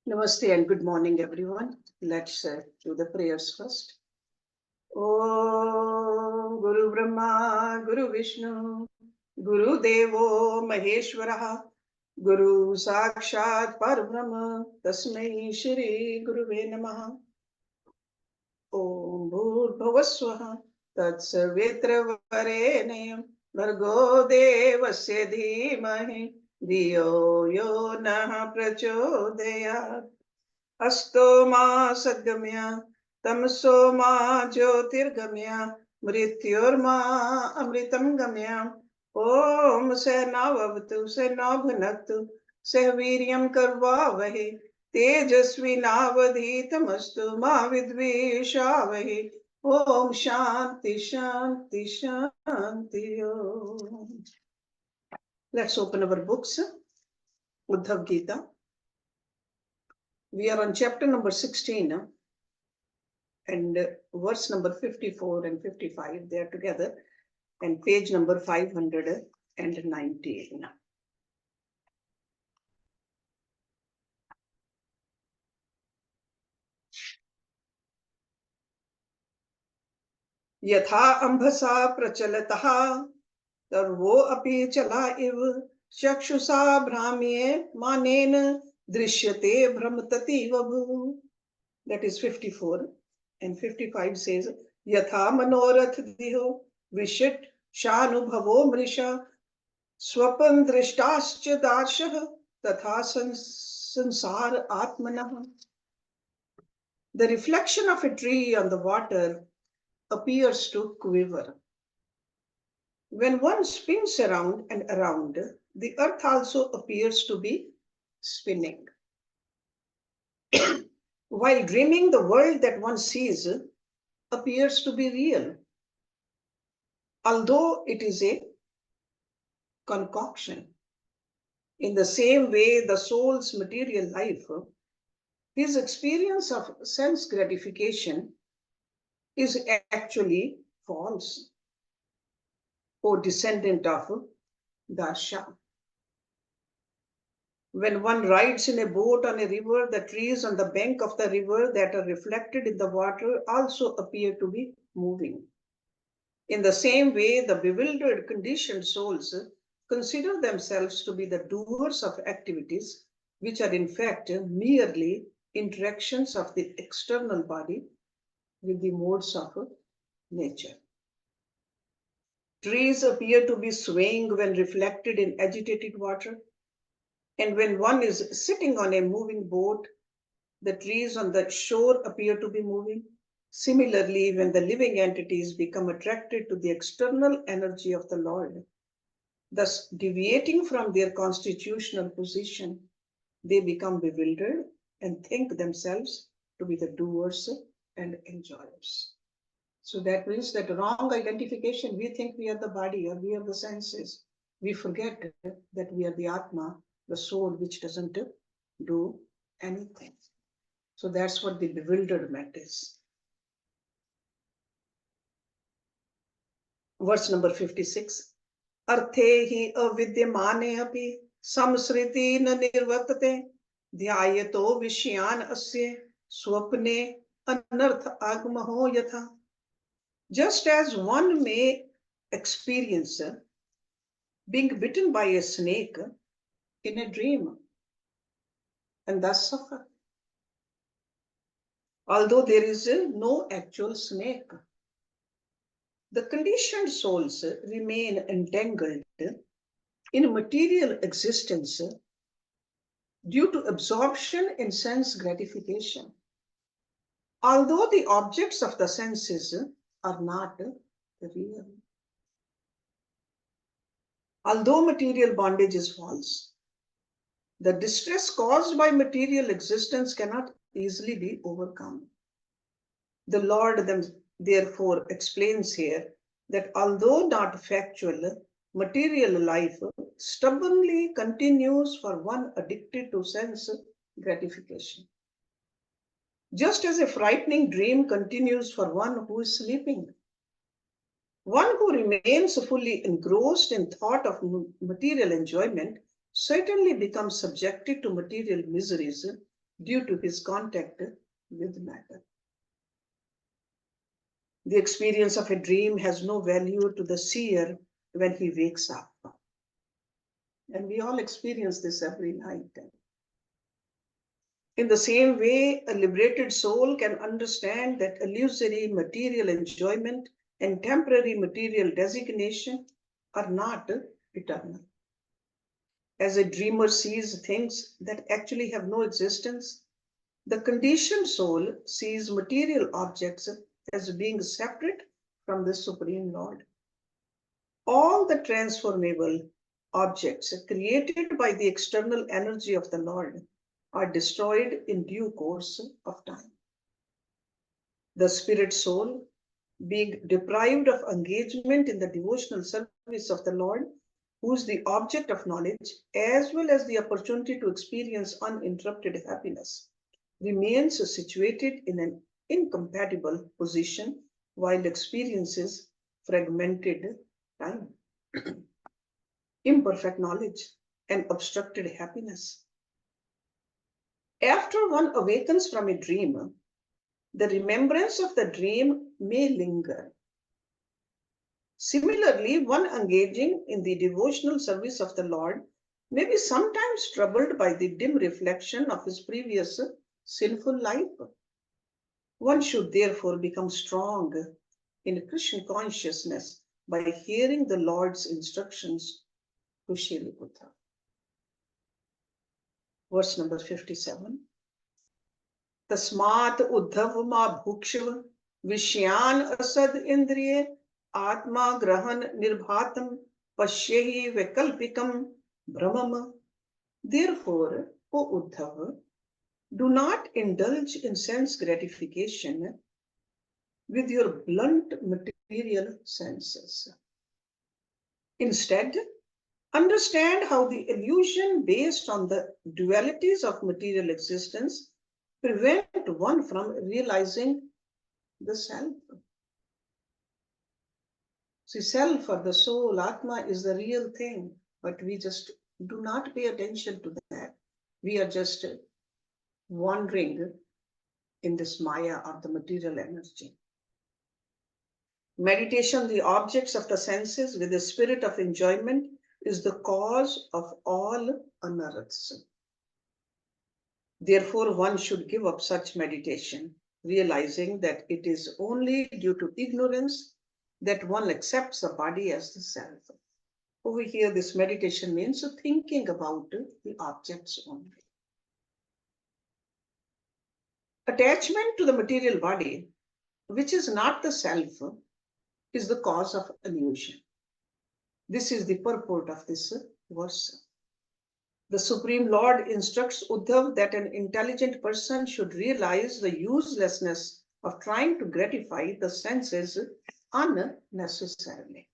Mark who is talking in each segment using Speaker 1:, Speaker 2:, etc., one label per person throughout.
Speaker 1: Namaste and good morning, everyone. Let's do the prayers first. Om Guru Brahma, Guru Vishnu, Guru Devo Maheshwara, Guru Sakshat Parbrahma, Tasmai Shri Guruve Namaha. Om Bhurбhavasvaha, Tatsavitra Varenyam, Bhargo Devasya Dhimahi, Dhiyo Yo Nah Prachodayat. Asto ma sadgamya, tamso ma jyotirgamya, mrityorma amritam gamya. Om Sahnavavatu Sahnabhunaktu Sahviryam Karvavahe Tejasvi Navadhitamastu Ma Vidvishavahe. Om Shanti Shanti Shanti Om. Let's open our books. Uddhava Gita. We are on chapter number 16 and verse number 54 and 55. They are together, and page number 519. Yatha ambhasa prachalataha tarvo api chala iv chakshusa brahmye manen drishyate brahmatati vabhu. That is 54. And 55 says, Yatha manorath diho vishit shanubhavo mrisha swapan drishtascha darshah tatha sansar atmanah. The reflection of a tree on the water appears to quiver. When one spins around and around, the earth also appears to be spinning. While dreaming, the world that one sees appears to be real, although it is a concoction. In the same way, the soul's material life, his experience of sense gratification, is actually false. O descendant of Dasha. When one rides in a boat on a river, the trees on the bank of the river that are reflected in the water also appear to be moving. In the same way, the bewildered, conditioned souls consider themselves to be the doers of activities which are in fact merely interactions of the external body with the modes of nature. Trees appear to be swaying when reflected in agitated water. And when one is sitting on a moving boat, the trees on the shore appear to be moving. Similarly, when the living entities become attracted to the external energy of the Lord, thus deviating from their constitutional position, they become bewildered and think themselves to be the doers and enjoyers. So that means that wrong identification, we think we are the body or we are the senses. We forget that we are the Atma, the soul which doesn't do anything. So that's what the bewilderment is. Verse number 56. Arthe hi avidyamane api samsriti na nirvartate dhyayato vishyan asya swapne anartha agmaho yatha. Just as one may experience being bitten by a snake in a dream and thus suffer, although there is no actual snake. The conditioned souls remain entangled in material existence due to absorption in sense gratification, although the objects of the senses are not real. Although material bondage is false, the distress caused by material existence cannot easily be overcome. The Lord therefore explains here that although not factual, material life stubbornly continues for one addicted to sense gratification. Just as a frightening dream continues for one who is sleeping. One who remains fully engrossed in thought of material enjoyment certainly becomes subjected to material miseries due to his contact with matter. The experience of a dream has no value to the seer when he wakes up. And we all experience this every night. In the same way, a liberated soul can understand that illusory material enjoyment and temporary material designation are not eternal. As a dreamer sees things that actually have no existence, the conditioned soul sees material objects as being separate from the Supreme Lord. All the transformable objects created by the external energy of the Lord are destroyed in due course of time. The spirit soul, being deprived of engagement in the devotional service of the Lord, who is the object of knowledge, as well as the opportunity to experience uninterrupted happiness, remains situated in an incompatible position while experiences fragmented time, imperfect knowledge, and obstructed happiness. After one awakens from a dream, the remembrance of the dream may linger. Similarly, one engaging in the devotional service of the Lord may be sometimes troubled by the dim reflection of his previous sinful life. One should therefore become strong in Krishna consciousness by hearing the Lord's instructions to Shiliputta. Verse number 57. Tasmat Uddhava ma bhukshava vishyan asad indriye atma grahan nirbhatam pashyehi vikalpikam brahmam. Therefore, O Uddhava, do not indulge in sense gratification with your blunt material senses. Instead, understand how the illusion based on the dualities of material existence prevent one from realizing the self. See, self or the soul, Atma, is the real thing, but we just do not pay attention to that. We are just wandering in this Maya or the material energy. Meditation, the objects of the senses with the spirit of enjoyment, is the cause of all anarthas. Therefore, one should give up such meditation, realizing that it is only due to ignorance that one accepts the body as the self. Over here, this meditation means thinking about the objects only. Attachment to the material body, which is not the self, is the cause of illusion. This is the purport of this verse. The Supreme Lord instructs Uddhava that an intelligent person should realize the uselessness of trying to gratify the senses unnecessarily,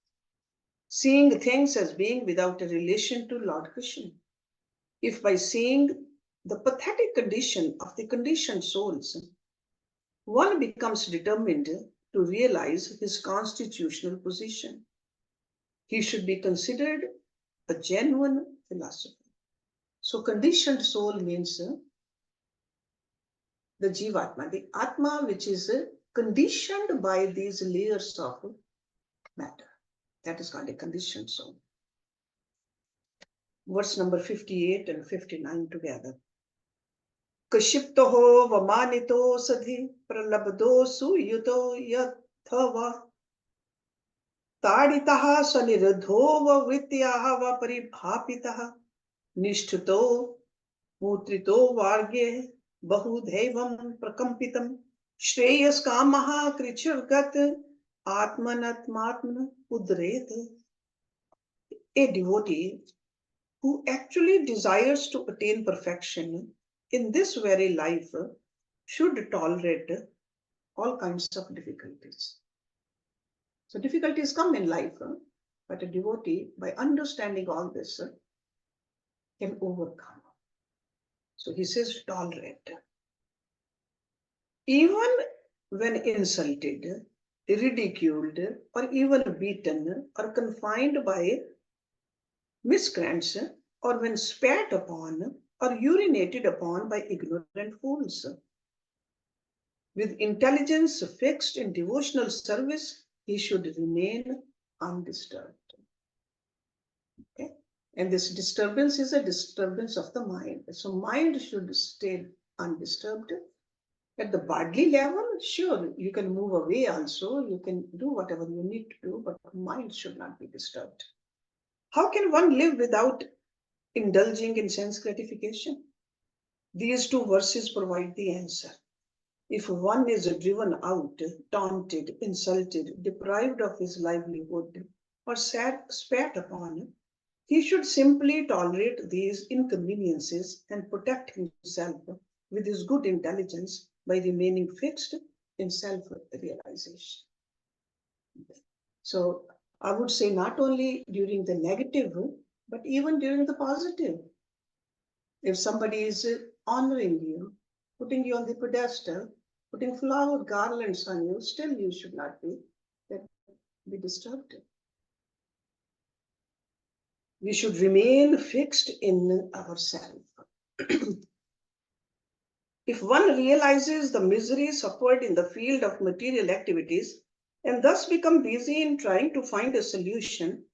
Speaker 1: seeing things as being without a relation to Lord Krishna. If by seeing the pathetic condition of the conditioned souls, one becomes determined to realize his constitutional position, he should be considered a genuine philosopher. So conditioned soul means the Jivatma, the Atma which is conditioned by these layers of matter. That is called a conditioned soul. Verse number 58 and 59 together. Kashiptoho vamanito sadhi pralabdo suyuto yathava taditaha saniradho va vityaha va paribhapitaha Nishthuto mutrito varge bahudevam prakampitam shreyas kamaha krichurgat atmanatmatmana udret. A devotee who actually desires to attain perfection in this very life should tolerate all kinds of difficulties. So difficulties come in life, but a devotee, by understanding all this, can overcome. So he says tolerate. Even when insulted, ridiculed, or even beaten or confined by miscreants, or when spat upon or urinated upon by ignorant fools. With intelligence fixed in devotional service, he should remain undisturbed. Okay? And this disturbance is a disturbance of the mind. So mind should stay undisturbed. At the bodily level, sure, you can move away also, you can do whatever you need to do, but mind should not be disturbed. How can one live without indulging in sense gratification? These two verses provide the answer. If one is driven out, taunted, insulted, deprived of his livelihood, or spat upon, he should simply tolerate these inconveniences and protect himself with his good intelligence by remaining fixed in self-realization. So I would say not only during the negative, but even during the positive. If somebody is honoring you, putting you on the pedestal, putting flower garlands on you, still you should not be disturbed. We should remain fixed in ourselves. If one realizes the misery suffered in the field of material activities and thus become busy in trying to find a solution,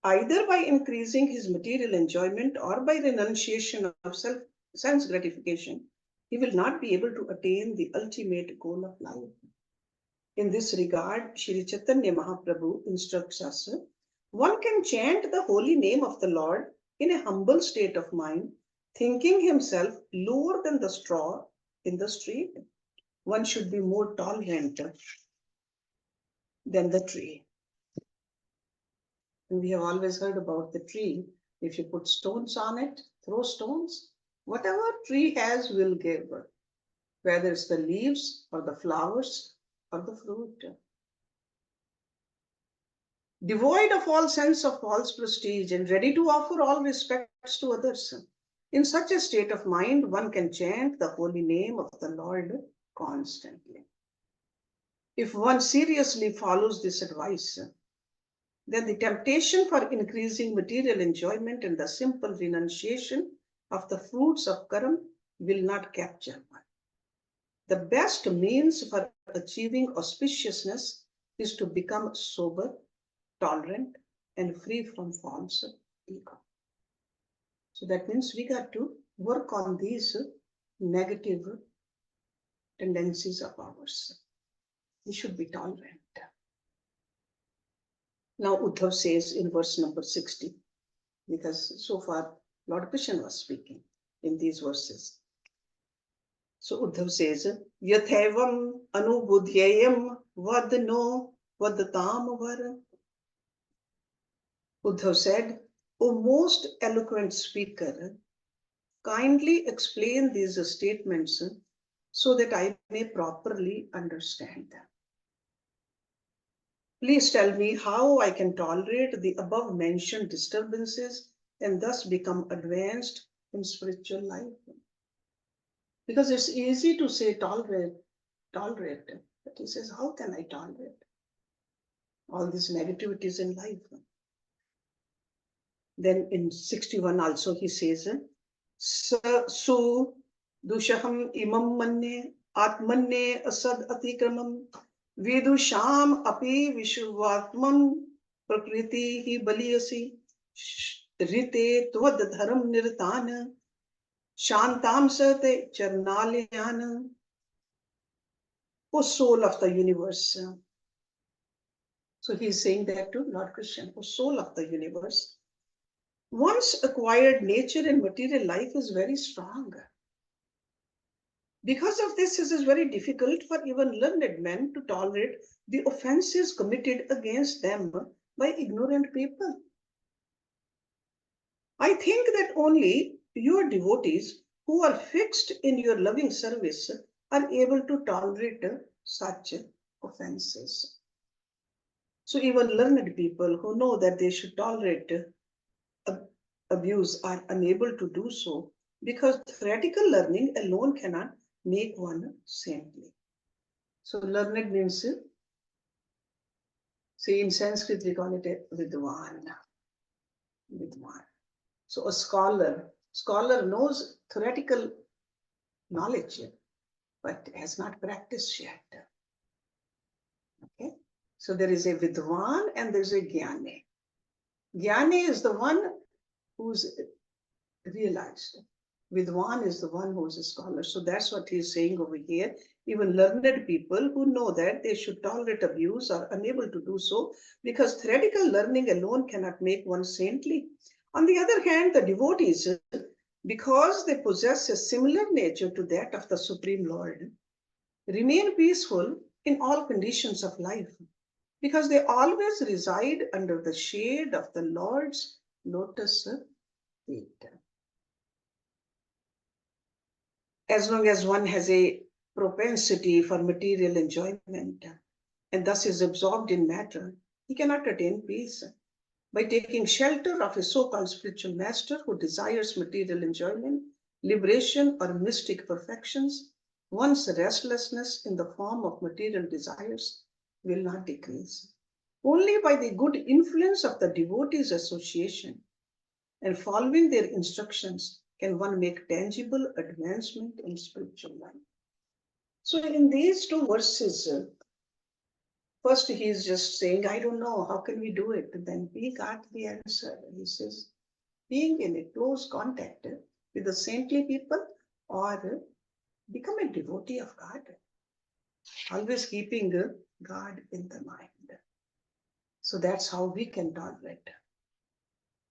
Speaker 1: either by increasing his material enjoyment or by renunciation of sense gratification, he will not be able to attain the ultimate goal of life. In this regard, Shri Chaitanya Mahaprabhu instructs us, one can chant the holy name of the Lord in a humble state of mind, thinking himself lower than the straw in the street. One should be more tolerant than the tree. And we have always heard about the tree. If you put stones on it, throw stones, whatever tree has will give, whether it's the leaves or the flowers or the fruit. Devoid of all sense of false prestige and ready to offer all respects to others. In such a state of mind, one can chant the holy name of the Lord constantly. If one seriously follows this advice, then the temptation for increasing material enjoyment and the simple renunciation of the fruits of karma will not capture one. The best means for achieving auspiciousness is to become sober, tolerant, and free from false ego. So that means we got to work on these negative tendencies of ours. We should be tolerant. Now Uddhava says in verse number 60, because so far Lord Krishna was speaking in these verses. So Uddhava says, Yathevam anubudhyayam vadno vadatam var. Uddhava said, O most eloquent speaker, kindly explain these statements so that I may properly understand them. Please tell me how I can tolerate the above mentioned disturbances and thus become advanced in spiritual life. Because it's easy to say tolerate, but he says, how can I tolerate all these negativities in life? Then in 61 also he says, Su dushaham imam manne atmanne asad atikramam vidusham api vishvatman prakriti hi baliyasi rite tvad dharam nirtana shantam sate charnalyana. O soul of the universe. So he is saying that to Lord Krishna, O soul of the universe. One's acquired nature and material life is very strong. Because of this, it is very difficult for even learned men to tolerate the offenses committed against them by ignorant people. I think that only your devotees who are fixed in your loving service are able to tolerate such offenses. So even learned people who know that they should tolerate abuse are unable to do so because theoretical learning alone cannot make one saintly. So learned means, say in Sanskrit we call it a vidwan. So a scholar Scholar knows theoretical knowledge, but has not practiced yet. Okay? So there is a Vidwan and there is a Jnani. Jnani is the one who's realized. Vidwan is the one who is a scholar. So that's what he's saying over here. Even learned people who know that they should tolerate abuse are unable to do so because theoretical learning alone cannot make one saintly. On the other hand, the devotees, because they possess a similar nature to that of the Supreme Lord, remain peaceful in all conditions of life because they always reside under the shade of the Lord's lotus feet. As long as one has a propensity for material enjoyment and thus is absorbed in matter, he cannot attain peace. By taking shelter of a so-called spiritual master who desires material enjoyment, liberation, or mystic perfections, one's restlessness in the form of material desires will not decrease. Only by the good influence of the devotees' association and following their instructions can one make tangible advancement in spiritual life. So, in these two verses, first he is just saying, I don't know, how can we do it? And then we got the answer. He says, being in a close contact with the saintly people or become a devotee of God, always keeping God in the mind. So that's how we can tolerate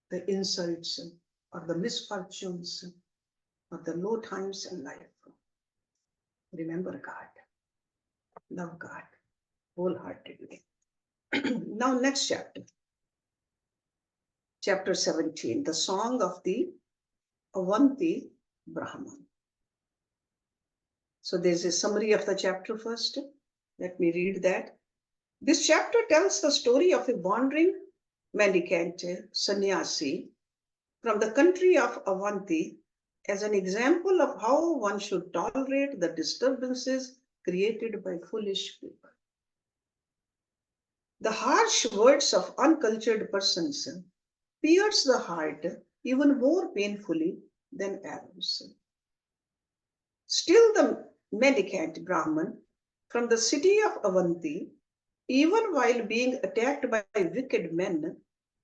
Speaker 1: the insults or the misfortunes or the low times in life. Remember God, love God wholeheartedly. Now, next chapter, chapter 17, the song of the Avanti Brahman. So there's a summary of the chapter first. Let me read that. This chapter tells the story of a wandering mendicant sannyasi from the country of Avanti as an example of how one should tolerate the disturbances created by foolish people. The harsh words of uncultured persons pierce the heart even more painfully than arrows. Still, the mendicant Brahman from the city of Avanti, even while being attacked by wicked men,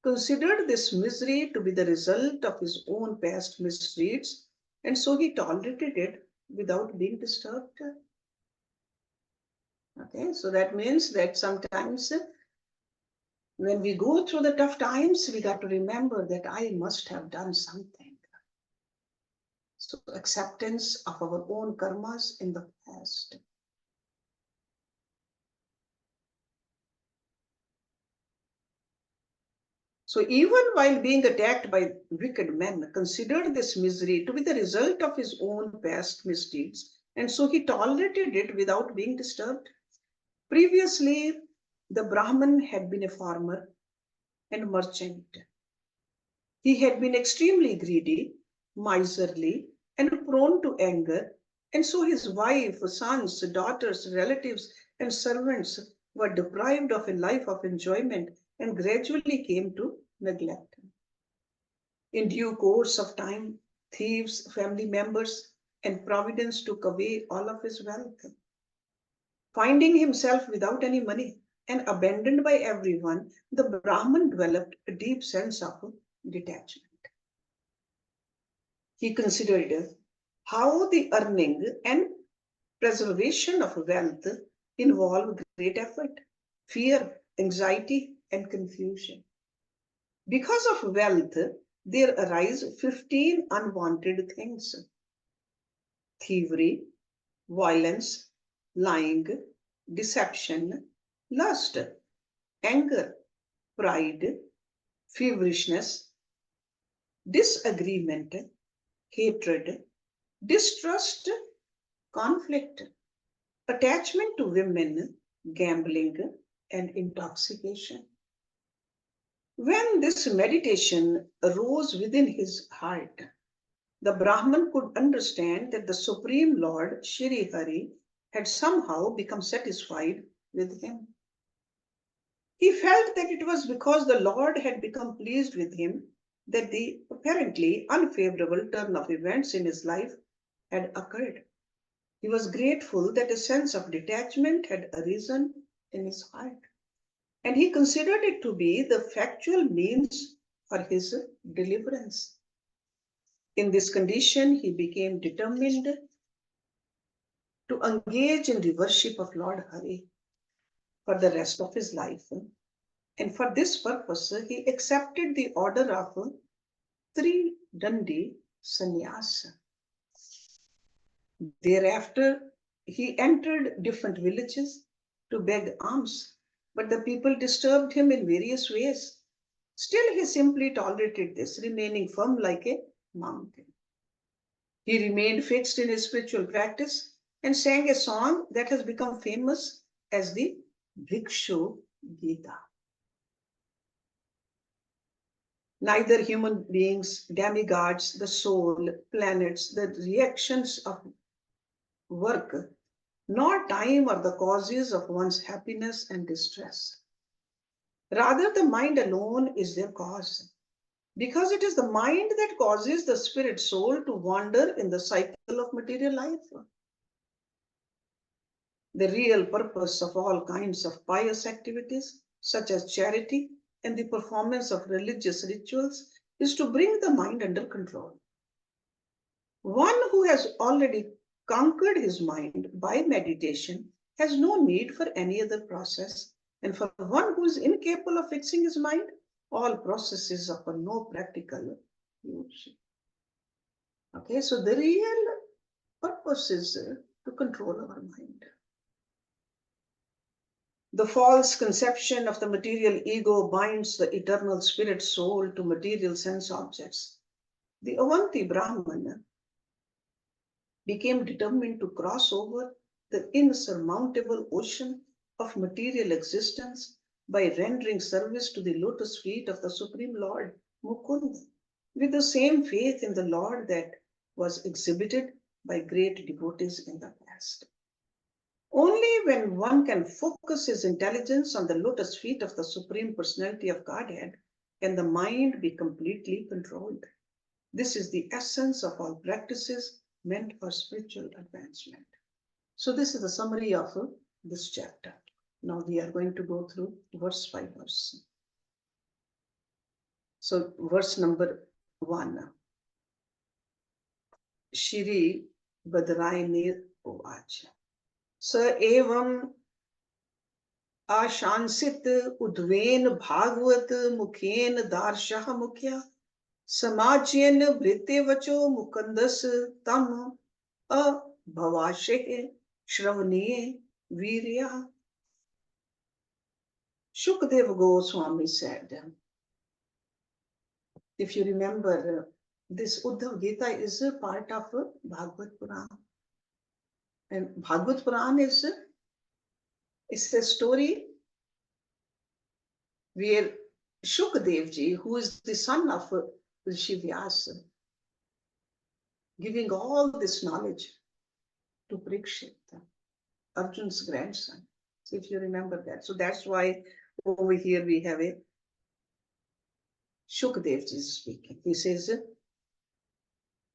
Speaker 1: considered this misery to be the result of his own past misdeeds, and so he tolerated it without being disturbed. Okay, so that means that sometimes when we go through the tough times, we got to remember that I must have done something. So acceptance of our own karmas in the past. So even while being attacked by wicked men, considered this misery to be the result of his own past misdeeds, and so he tolerated it without being disturbed. Previously, the Brahman had been a farmer and merchant. He had been extremely greedy, miserly, and prone to anger, and so his wife, sons, daughters, relatives, and servants were deprived of a life of enjoyment and gradually came to neglect him. In due course of time, thieves, family members, and providence took away all of his wealth. Finding himself without any money and abandoned by everyone, the Brahman developed a deep sense of detachment. He considered how the earning and preservation of wealth involve great effort, fear, anxiety, and confusion. Because of wealth, there arise 15 unwanted things: thievery, violence, lying, deception, lust, anger, pride, feverishness, disagreement, hatred, distrust, conflict, attachment to women, gambling, and intoxication. When this meditation arose within his heart, the Brahman could understand that the Supreme Lord, Shri Hari, had somehow become satisfied with him. He felt that it was because the Lord had become pleased with him that the apparently unfavorable turn of events in his life had occurred. He was grateful that a sense of detachment had arisen in his heart, and he considered it to be the factual means for his deliverance. In this condition, he became determined to engage in the worship of Lord Hari for the rest of his life. And for this purpose, he accepted the order of Dandi sannyas. Thereafter, he entered different villages to beg alms, but the people disturbed him in various ways. Still, he simply tolerated this, remaining firm like a mountain. He remained fixed in his spiritual practice and sang a song that has become famous as the Bhikshu Gita. Neither human beings, demigods, the soul, planets, the reactions of work, nor time are the causes of one's happiness and distress. Rather, the mind alone is their cause, because it is the mind that causes the spirit soul to wander in the cycle of material life. The real purpose of all kinds of pious activities, such as charity and the performance of religious rituals, is to bring the mind under control. One who has already conquered his mind by meditation has no need for any other process. And for one who is incapable of fixing his mind, all processes are of no practical use. Okay, so the real purpose is to control our mind. The false conception of the material ego binds the eternal spirit soul to material sense objects. The Avanti Brahmana became determined to cross over the insurmountable ocean of material existence by rendering service to the lotus feet of the Supreme Lord Mukunda, with the same faith in the Lord that was exhibited by great devotees in the past. Only when one can focus his intelligence on the lotus feet of the Supreme Personality of Godhead can the mind be completely controlled. This is the essence of all practices meant for spiritual advancement. So this is the summary of this chapter. Now we are going to go through verse by verse. So verse number 1. Shri Badrayani Uvacha. स एवं आशांसित उद्वेन भागवत मुखेन दार्शः मुख्या समाज्येन भृत्य वचो मुकंदस तम अभवाशे श्रवणीय Virya. Shukdev Goswami said, if you remember, this Uddhava Gita is a part of Bhagavad Purana. And Bhagavad Purana is a story where Shukdev ji, who is the son of Rishi Vyasa, giving all this knowledge to Parikshit, Arjun's grandson. So if you remember that. So that's why over here we have a Shukdev ji speaking. He says,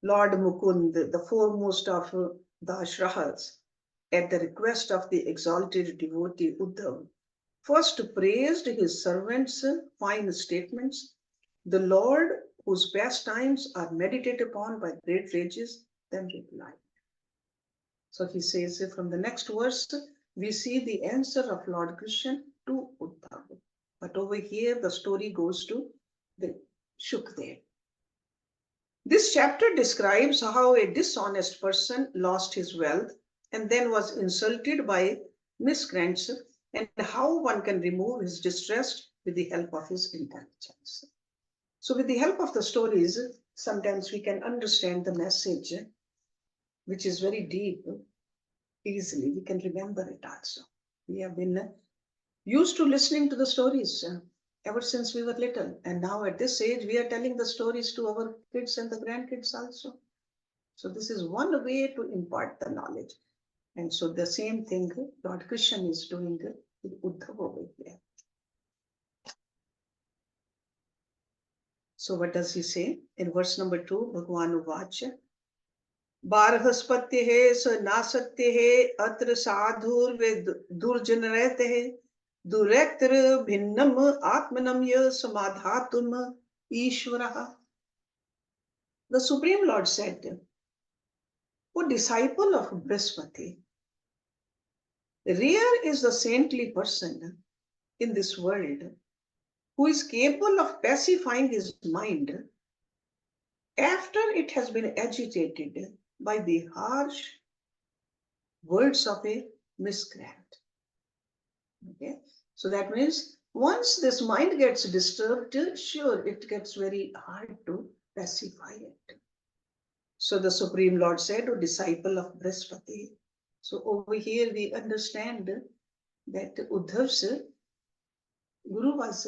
Speaker 1: Lord Mukund, the foremost of the Ashrahas, at the request of the exalted devotee Uddhava, first praised his servants' fine statements. The Lord, whose pastimes are meditated upon by great sages, then replied. So he says from the next verse, we see the answer of Lord Krishna to Uddhava. But over here, the story goes to the Shukdev. This chapter describes how a dishonest person lost his wealth and then was insulted by miscreants, and how one can remove his distress with the help of his intelligence. So with the help of the stories, sometimes we can understand the message, which is very deep, easily. We can remember it also. We have been used to listening to the stories ever since we were little. And now at this age, we are telling the stories to our kids and the grandkids also. So this is one way to impart the knowledge. And so the same thing Lord Krishna is doing with Uddhava over here. So what does he say? In verse number 2, Bhagwan Uvacha, बारहस्पत्य है स नासत्य है अत्र साधुर वे दुर्जन रहते हैं दुरैक्तर भिन्नम आत्मनम य समाधातुम ईश्वरः. The Supreme Lord said, O disciple of Brihaspati, rare is the saintly person in this world who is capable of pacifying his mind after it has been agitated by the harsh words of a miscreant. Okay, so that means once this mind gets disturbed, sure, it gets very hard to pacify it. So the Supreme Lord said, O disciple of Brihaspati. So over here we understand that Uddhav's Guru was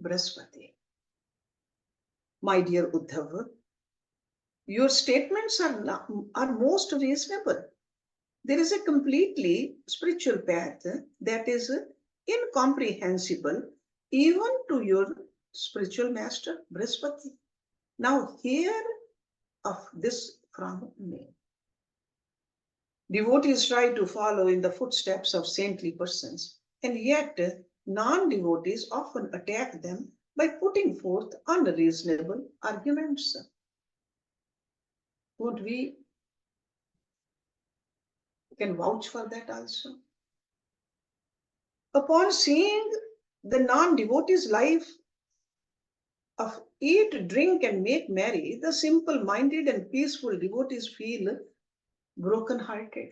Speaker 1: Brihaspati. My dear Uddhava, your statements are most reasonable. There is a completely spiritual path that is incomprehensible even to your spiritual master, Brihaspati. Now hear of this from me. Devotees try to follow in the footsteps of saintly persons, and yet non-devotees often attack them by putting forth unreasonable arguments. Would we can vouch for that also? Upon seeing the non-devotee's life of eat, drink, and make merry, the simple-minded and peaceful devotees feel broken-hearted.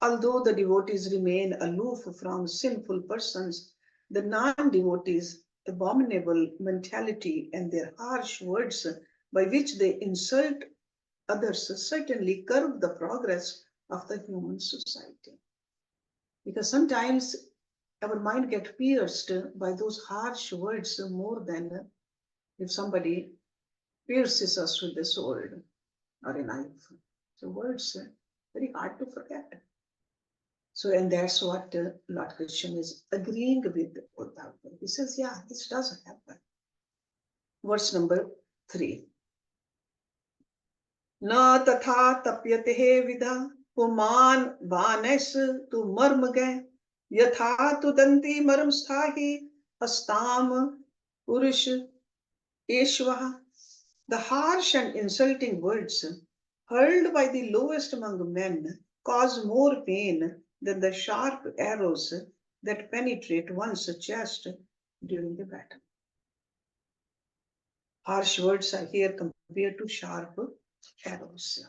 Speaker 1: Although the devotees remain aloof from sinful persons, the non-devotees' abominable mentality and their harsh words by which they insult others certainly curb the progress of the human society. Because sometimes our mind gets pierced by those harsh words more than if somebody pierces us with a sword or a knife. So words very hard to forget. So, and that's what Lord Krishna is agreeing with Uddhava. He says, yeah, this does happen. Verse number 3. Na tatha tapyate vidha puman vanes tu marm gay yatha tu danti marm sthahi astam purush eshvaha. The harsh and insulting words hurled by the lowest among men cause more pain than the sharp arrows that penetrate one's chest during the battle. Harsh words are here compared to sharp arrows.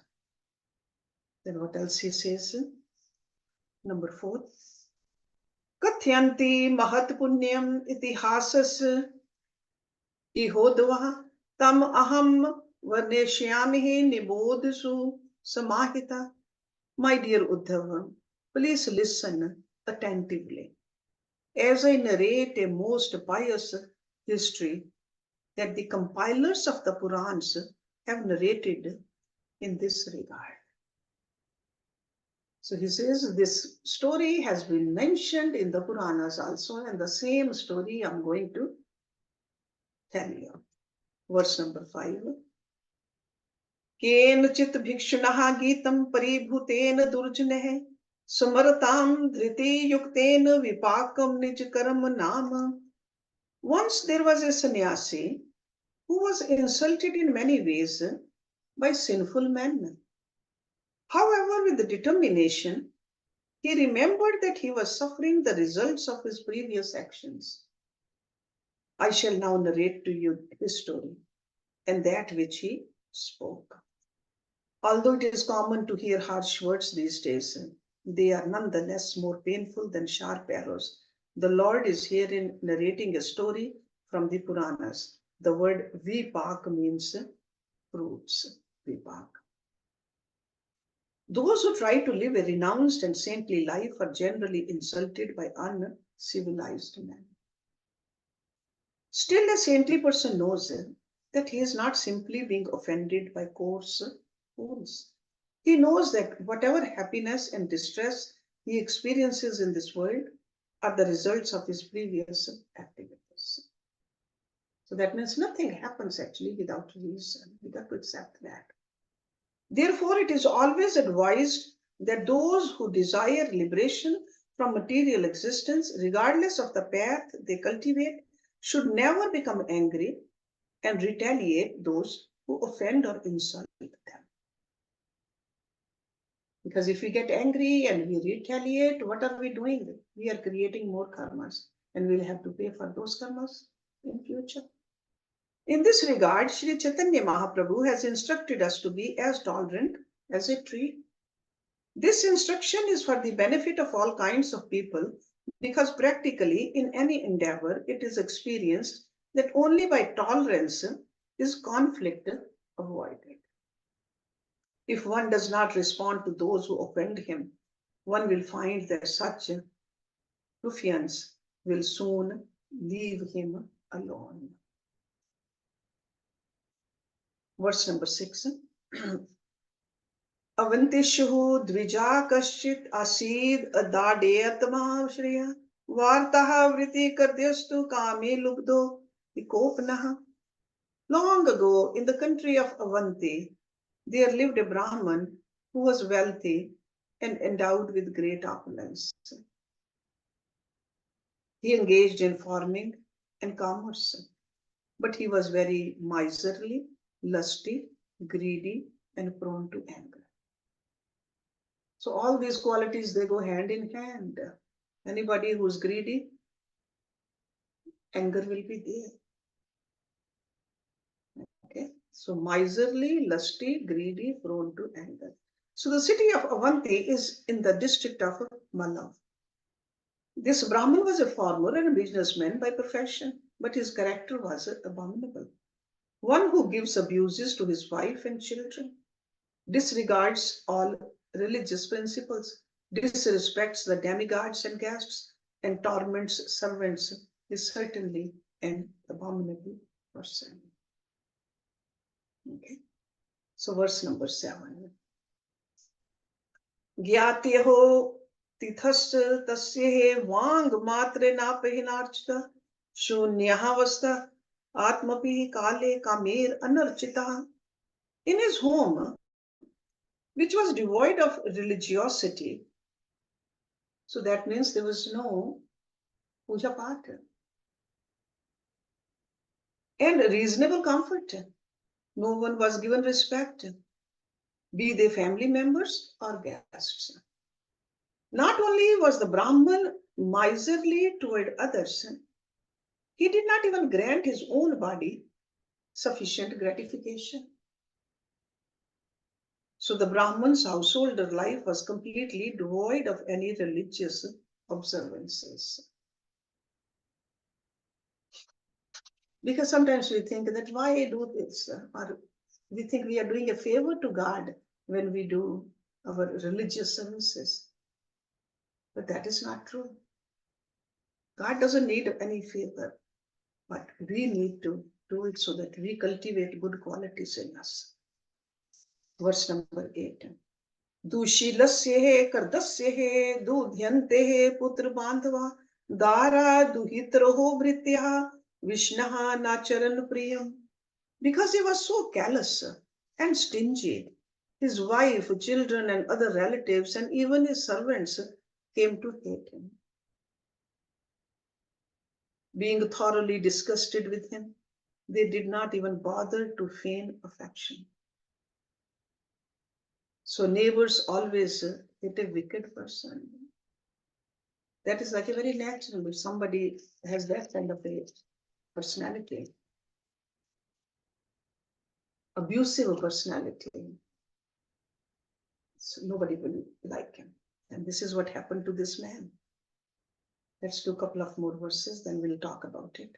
Speaker 1: Then what else he says? Number 4. Kathyanti mahat punyam itihasas ihodvah tam aham varneshyamihi nibodsu samahita. My dear Uddhava, please listen attentively as I narrate a most pious history that the compilers of the Purans have narrated in this regard. So he says this story has been mentioned in the Puranas also, and the same story I'm going to tell you. Verse number 5. केनचित् भिक्षुणः गीतं परिभूतेन दुर्जनः समरतां धृते युक्तेन विपाकं निजकर्म नाम. Once there was a sannyasi who was insulted in many ways by sinful men. However, with determination, he remembered that he was suffering the results of his previous actions. I shall now narrate to you his story and that which he spoke. Although it is common to hear harsh words these days, they are nonetheless more painful than sharp arrows. The Lord is herein narrating a story from the Puranas. The word vipak means fruits. Vipak. Those who try to live a renounced and saintly life are generally insulted by uncivilized men. Still, a saintly person knows that he is not simply being offended by coarse fools. He knows that whatever happiness and distress he experiences in this world are the results of his previous activities. So that means nothing happens actually without reason. We got to accept that. Therefore, it is always advised that those who desire liberation from material existence, regardless of the path they cultivate, should never become angry and retaliate those who offend or insult them. Because if we get angry and we retaliate, what are we doing? We are creating more karmas, and we'll have to pay for those karmas in future. In this regard, Sri Chaitanya Mahaprabhu has instructed us to be as tolerant as a tree. This instruction is for the benefit of all kinds of people, because practically in any endeavor it is experienced that only by tolerance is conflict avoided. If one does not respond to those who offend him, one will find that such ruffians will soon leave him alone. Verse number 6. Avantishu dvija kaschit asid adadeyatma shriya vartaha vriti kardyastu kame lubdo vikopnaha. Long ago, in the country of Avanti, there lived a Brahman who was wealthy and endowed with great opulence. He engaged in farming and commerce, but he was very miserly, lusty, greedy, and prone to anger. So all these qualities, they go hand in hand. Anybody who's greedy, anger will be there. Okay, so miserly, lusty, greedy, prone to anger. So the city of Avanti is in the district of Malav. This Brahmin was a farmer and a businessman by profession, but his character was abominable. One who gives abuses to his wife and children, disregards all religious principles, disrespects the demigods and guests, and torments servants is certainly an abominable person. Okay, so verse number 7. Gyatyaho tithasya tasyehe vang matre napahinarchita shunyahavasta atmapi kale kamer anarchita. In his home, which was devoid of religiosity, so that means there was no puja path, and reasonable comfort. No one was given respect, be they family members or guests. Not only was the Brahman miserly toward others, he did not even grant his own body sufficient gratification. So the Brahman's householder life was completely devoid of any religious observances. Because sometimes we think that why do this? Or we think we are doing a favor to God when we do our religious services. But that is not true. God doesn't need any favor, but we need to do it so that we cultivate good qualities in us. Verse number 8. Dushilasya kardasya dudhyante putra bandhava dara duhitraho vritya vishnaha nacharan priyam. Because he was so callous and stingy, his wife, children, and other relatives, and even his servants came to hate him. Being thoroughly disgusted with him, they did not even bother to feign affection. So neighbors always hate a wicked person. That is like a very natural, if somebody has that kind of a personality, abusive personality, so nobody will like him. And this is what happened to this man. Let's do a couple of more verses, then we'll talk about it.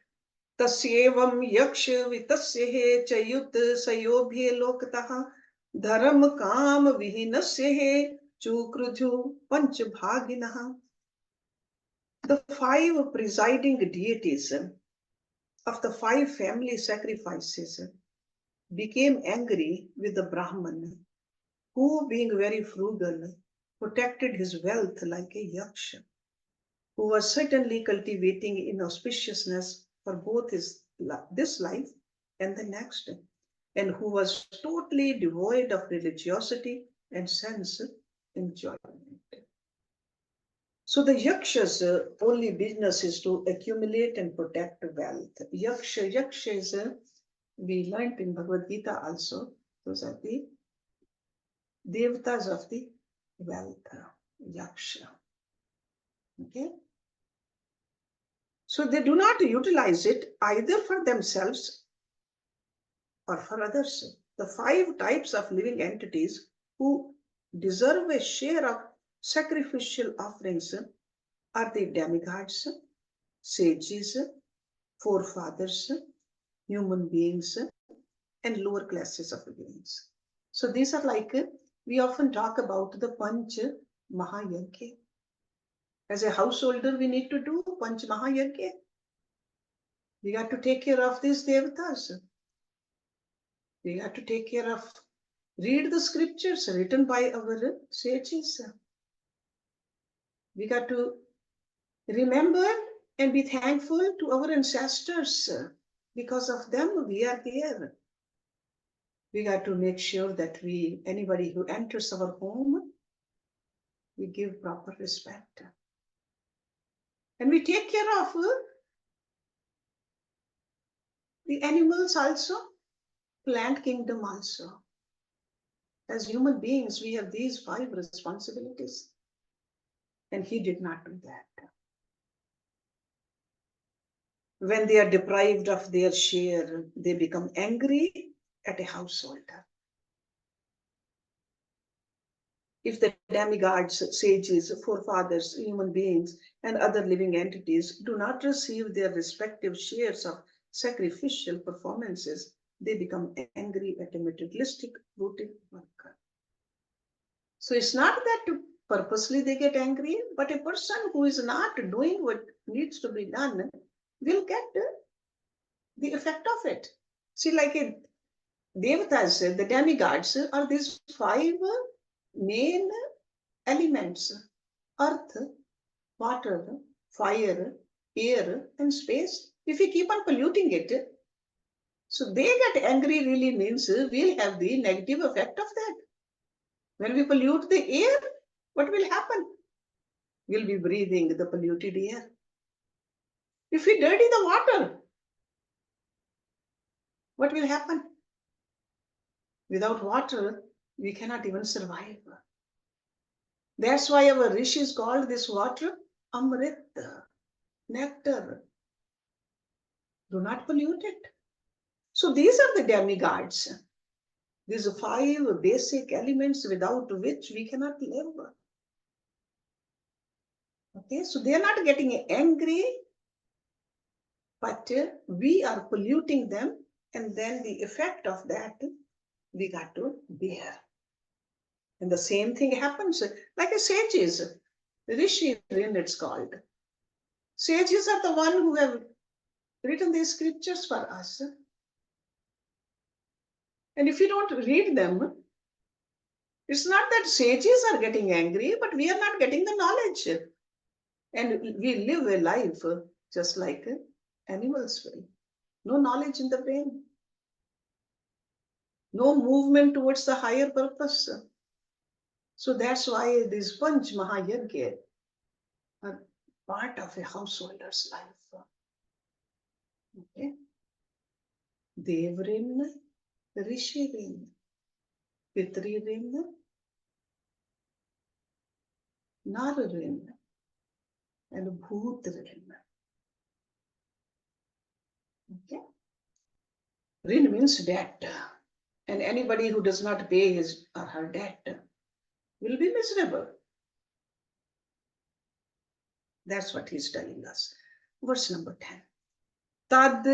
Speaker 1: Tasyevam yaksha vitasyehe chayut sayobhye lokataha dharam kam vihinasyehe chukrudhu panchabhaginaha. The 5 presiding deities of the 5 family sacrifices became angry with the Brahman, who, being very frugal, protected his wealth like a yaksha, who was certainly cultivating inauspiciousness for both his this life and the next, and who was totally devoid of religiosity and sense enjoyment. So the Yaksha's only business is to accumulate and protect wealth. Yaksha is, we learned in Bhagavad Gita also, those are the devatas of the wealth, Yaksha. Okay? So they do not utilize it either for themselves or for others. The 5 types of living entities who deserve a share of sacrificial offerings are the demigods, sages, forefathers, human beings, and lower classes of beings. So these are like, we often talk about the Panch Mahayagya. As a householder, we need to do Panch Mahayagya. We have to take care of these devatas. We have to take care of, read the scriptures written by our sages. We got to remember and be thankful to our ancestors. Because of them, we are here. We got to make sure that anybody who enters our home, we give proper respect. And we take care of the animals also, plant kingdom also. As human beings, we have these 5 responsibilities. And he did not do that. When they are deprived of their share, they become angry at a householder. If the demigods, sages, forefathers, human beings, and other living entities do not receive their respective shares of sacrificial performances, they become angry at a materialistic routine work. So it's not that purposely they get angry, but a person who is not doing what needs to be done will get the effect of it. See, like devatas, the demigods, are these 5 main elements: earth, water, fire, air, and space. If we keep on polluting it, so they get angry really means we'll have the negative effect of that. When we pollute the air, what will happen? We'll be breathing the polluted air. If we dirty the water, what will happen? Without water, we cannot even survive. That's why our rishis called this water Amrit, nectar. Do not pollute it. So these are the demigods. These are 5 basic elements without which we cannot live. Okay, so they are not getting angry, but we are polluting them, and then the effect of that we got to bear. And the same thing happens like a sages, Rishi, it's called. Sages are the one who have written these scriptures for us. And if you don't read them, it's not that sages are getting angry, but we are not getting the knowledge. And we live a life just like animals will. No knowledge in the brain. No movement towards the higher purpose. So that's why these Panch Mahayagya are part of a householder's life. Okay? Devrin, Rishirin, Pitririn, Nararin, and Bhutrin. Okay? Rin means debt. And anybody who does not pay his or her debt will be miserable. That's what he's telling us. Verse number 10. Tad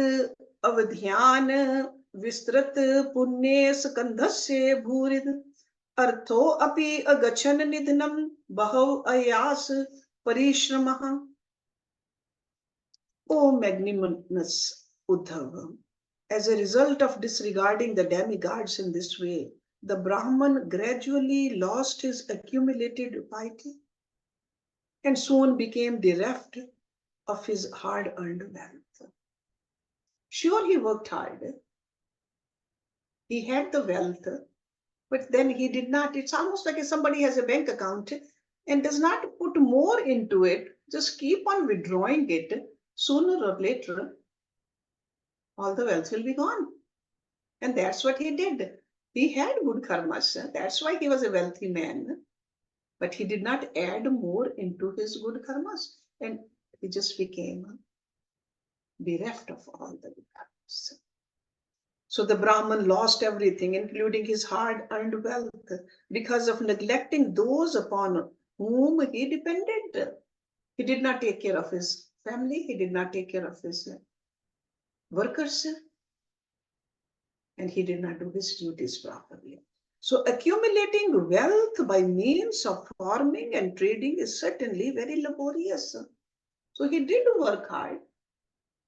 Speaker 1: avadhyan vistrat punye skandhasya bhurid artho api agachan nidhanam bahav ayas parishramah. O magnanimous Uddhava, as a result of disregarding the demigods in this way, the Brahman gradually lost his accumulated piety and soon became bereft of his hard-earned wealth. Sure, he worked hard. He had the wealth, but then he did not. It's almost like if somebody has a bank account and does not put more into it, just keep on withdrawing it. Sooner or later, all the wealth will be gone. And that's what he did. He had good karmas. That's why he was a wealthy man. But he did not add more into his good karmas. And he just became bereft of all the good karmas. So the Brahman lost everything, including his hard-earned wealth, because of neglecting those upon whom he depended. He did not take care of his family. He did not take care of his workers. And he did not do his duties properly. So accumulating wealth by means of farming and trading is certainly very laborious. So he did work hard.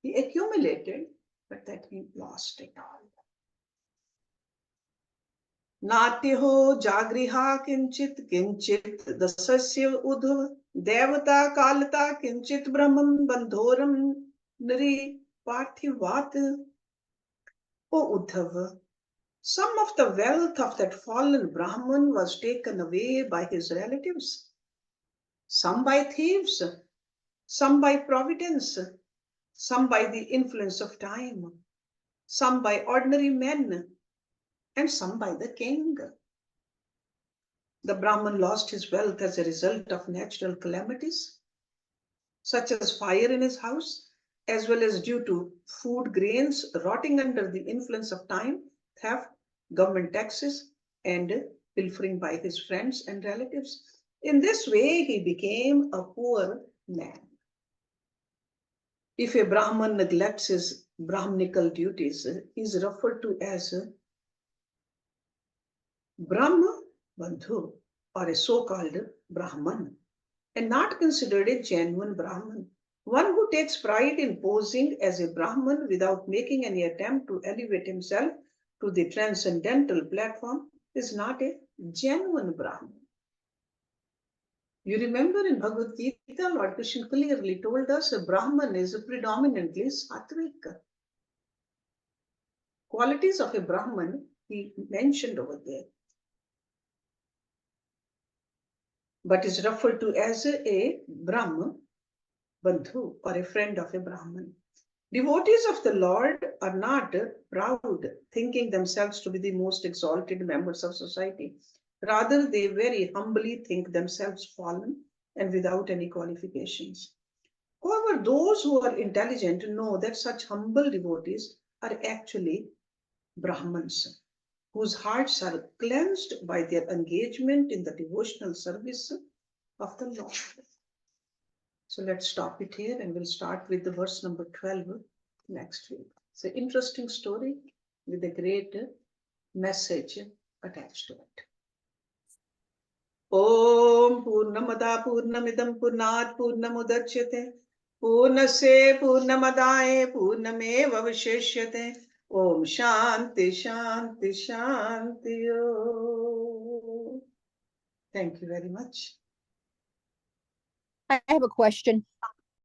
Speaker 1: He accumulated, but that he lost it all. नाट्यो जागृहा किंचित किंचित दसस्य उद्धव देवता कालता किंचित ब्रह्मं बंधोरम नरी पार्थिवात. O Uddhava, some of the wealth of that fallen Brahman was taken away by his relatives, some by thieves, some by providence, some by the influence of time, some by ordinary men, and some by the king. The Brahman lost his wealth as a result of natural calamities, such as fire in his house, as well as due to food grains rotting under the influence of time, theft, government taxes, and pilfering by his friends and relatives. In this way, he became a poor man. If a Brahman neglects his Brahmanical duties, he is referred to as Brahma Bandhu, or a so-called Brahman, and not considered a genuine Brahman. One who takes pride in posing as a Brahman without making any attempt to elevate himself to the transcendental platform is not a genuine Brahman. You remember in Bhagavad Gita, Lord Krishna clearly told us a Brahman is predominantly sattvic. Qualities of a Brahman he mentioned over there, but is referred to as a Brahma Bandhu, or a friend of a Brahman. Devotees of the Lord are not proud, thinking themselves to be the most exalted members of society. Rather, they very humbly think themselves fallen and without any qualifications. However, those who are intelligent know that such humble devotees are actually Brahmans, whose hearts are cleansed by their engagement in the devotional service of the Lord. So let's stop it here and we'll start with the verse number 12 next week. It's an interesting story with a great message attached to it. Om Purnamada Purnamidam Purnat Purnamudachyate Purnase Purnamadaye Purnameva Visheshyate. Om Shanti Shanti Shanti. Thank you very much.
Speaker 2: I have a question.